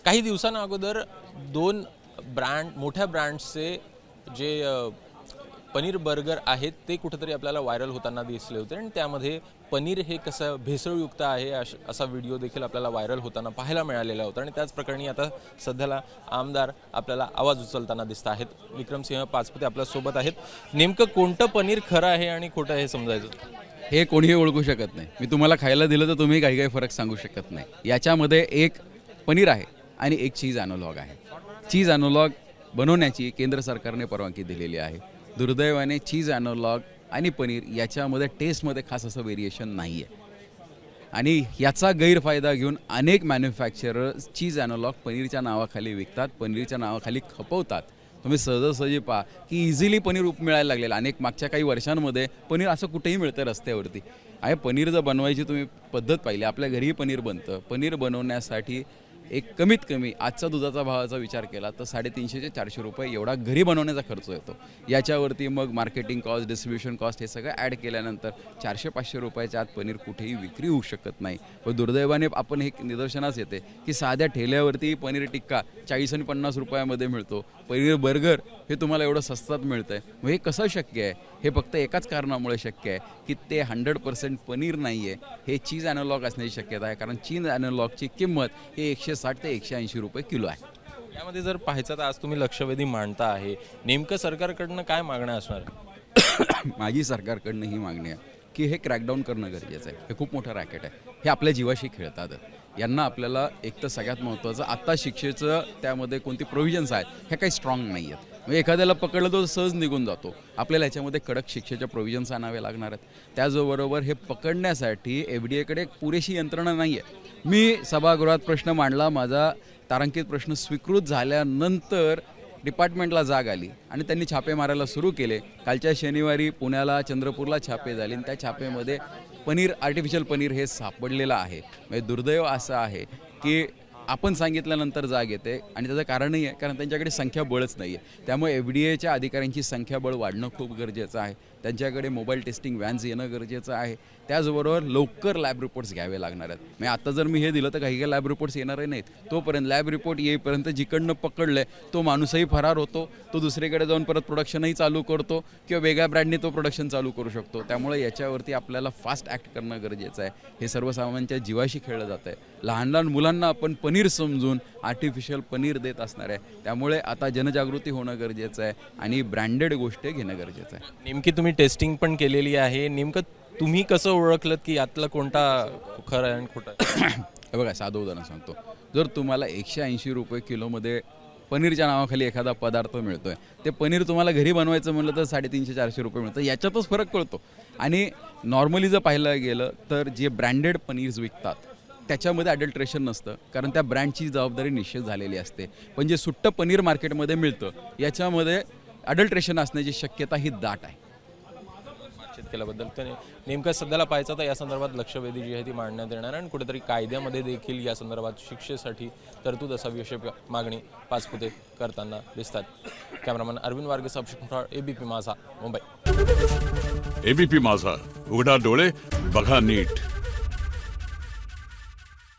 काही दिवसांना अगोदर दोन मोठ्या ब्रँड्सचे जे पनीर बर्गर आहेत ते कुठेतरी आपल्याला व्हायरल होताना दिसले होते आणि त्यामध्ये पनीर हे कसं भेसळयुक्त आहे असा व्हिडिओ देखील आपल्याला व्हायरल होताना पाहायला मिळालेला होता। आणि त्याच प्रकरणी आता सध्याला आमदार आपल्याला आवाज उचलताना दिसत आहेत। विक्रमसिंह पाचपुते आपल्यासोबत आहेत। नेमकं कोणतं पनीर खरं आहे आणि खोटं हे समजायचं हे कोणीही ओळखू शकत नाही। मी तुम्हाला खायला दिलं तर तुम्ही काही फरक सांगू शकत नाही। याच्यामध्ये एक पनीर आहे आणि एक चीज ॲनोलॉग आहे। चीज ॲनोलॉग बनवण्याची केंद्र सरकारने परवानगी दिलेली आहे। दुर्दैवाने चीज ॲनोलॉग आणि पनीर याच्यामध्ये टेस्टमध्ये खास असं व्हेरिएशन नाही आहे आणि याचा गैरफायदा घेऊन अनेक मॅन्युफॅक्चरर चीज ॲनोलॉग पनीरच्या नावाखाली विकतात, पनीरच्या नावाखाली खपवतात। तुम्ही सहजासहजी पहा की इझिली पनीर मिळायला लागलेलं। अनेक मागच्या काही वर्षांमध्ये पनीर असं कुठेही मिळतं रस्त्यावरती। आहे पनीर जर बनवायची तुम्ही पद्धत पाहिली, आपल्या घरीही पनीर बनतं। पनीर बनवण्यासाठी एक कमीत कमी आजचा दुधाचा भावाचा विचार केला तर 350 ते 400 रुपये एवढा घरी बनवण्याचा खर्च येतो। याच्यावरती मग मार्केटिंग कॉस्ट, डिस्ट्रीब्युशन कॉस्ट हे सगळं ॲड केल्यानंतर 400-500 रुपयाच्या आत पनीर कुठेही विक्री होऊ शकत नाही। पण दुर्दैवाने आपण हे निदर्शनास येते की साध्या ठेल्यावरती पनीर टिक्का 40 आणि 50 रुपयामध्ये मिळतो। पनीर बर्गर हे तुम्हाला एवढं स्वस्तात मिळतं आहे। मग हे कसं शक्य आहे? हे फक्त एकाच कारणामुळे शक्य आहे की ते 100% पनीर नाही आहे, हे चीज ॲनोलॉग असण्याची शक्यता आहे। कारण चीज ॲनोलॉगची किंमत ही 160 ते 180 रुपये किलो आहे। यामध्ये जर पाहायचं तर आज तुम्ही लक्षवेधी मांडता आहे, नेमकं सरकारकडनं काय मागण्या असणार? माझी सरकारकडनं ही मागणी आहे की हे क्रॅकडाऊन करणं गरजेचं आहे। हे खूप मोठं रॅकेट आहे, हे आपल्या जीवाशी खेळतात। यांना आपल्याला एक तर सगळ्यात महत्त्वाचं आत्ता शिक्षेचं त्यामध्ये कोणती प्रोव्हिजन्स आहेत हे काही स्ट्रॉंग नाही आहेत। म्हणजे एखाद्याला पकडलं तो सहज निघून जातो। आपल्याला याच्यामध्ये कडक शिक्षेच्या प्रोव्हिजन्स आणावे लागणार आहेत। त्याचबरोबर हे पकडण्यासाठी FDAकडे एक पुरेशी यंत्रणा नाही आहे। मी सभागृहात प्रश्न मांडला, माझा तारांकित प्रश्न स्वीकृत झाल्यानंतर डिपार्टमेंटला जाग आली आणि त्यांनी छापे मारायला सुरू केले। कालच्या शनिवारी पुण्याला, चंद्रपूरला छापे झाले आणि त्या छापेमध्ये पनीर, आर्टिफिशियल पनीर हे सापडलेलं आहे। म्हणजे दुर्दैव असं आहे की आपण सांगितल्यानंतर जाग येते आणि त्याचं कारणही आहे कारण त्यांच्याकडे संख्याबळच नाही आहे। त्यामुळे FDAच्या अधिकाऱ्यांची संख्याबळ वाढणं खूप गरजेचं आहे। त्यांच्याकडे मोबाईल टेस्टिंग व्हॅन्स येणं गरजेचं आहे। त्याचबरोबर लवकर लॅब रिपोर्ट्स घ्यावे लागणार आहेत। म्हणजे आता जर मी हे दिलं तर काही लॅब रिपोर्ट्स येणारही नाहीत। तोपर्यंत लॅब रिपोर्ट येईपर्यंत जिकडनं पकडलं आहे तो माणूसही फरार होतो, तो दुसरीकडे जाऊन परत प्रोडक्शनही चालू करतो किंवा वेगळ्या ब्रँडने तो प्रोडक्शन चालू करू शकतो। त्यामुळे याच्यावरती आपल्याला फास्ट ॲक्ट करणं गरजेचं आहे। हे सर्वसामान्यांच्या जीवाशी खेळलं जातं आहे। लहान लहान मुलांना आपण पनीर समजून आर्टिफिशियल पनीर देत असणार आहे। त्यामुळे आता जनजागृती होणं गरजेचं आहे आणि ब्रँडेड गोष्टी घेणं गरजेचं आहे। नेमकी तुम्ही टेस्टिंग पण केलेली आहे, नेमकं तुम्ही कसं ओळखलं की यातला कोणता खरं आहे आणि खोटं आहे? हे बघा, साधं उदाहरण सांगतो। जर तुम्हाला 180 रुपये किलोमध्ये पनीरच्या नावाखाली एखादा पदार्थ मिळतो आहे, ते पनीर तुम्हाला घरी बनवायचं म्हटलं तर 350-400 रुपये मिळतं। याच्यातच फरक कळतो। आणि नॉर्मली जर पाहायला गेलं तर जे ब्रँडेड पनीर्स विकतात त्याच्यामध्ये अडल्ट्रेशन नसतं कारण त्या ब्रँडची जबाबदारी निश्चित झालेली असते। पण जे सुट्टं पनीर मार्केटमध्ये मिळतं याच्यामध्ये अडल्ट्रेशन असण्याची शक्यता ही दाट आहे। बातचीत केल्याबद्दल तर नेमकं सध्याला पाहायचं तर या संदर्भात लक्षवेधी जी आहे ती मांडण्यात येणार आणि कुठेतरी कायद्यामध्ये देखील या संदर्भात शिक्षेसाठी तरतूद असावी अशी मागणी पाचपुते करताना दिसतात। कॅमेरामॅन अरविंद वारगे, ABP माझा, मुंबई। ABP माझा, उघडा डोळे बघा नीट।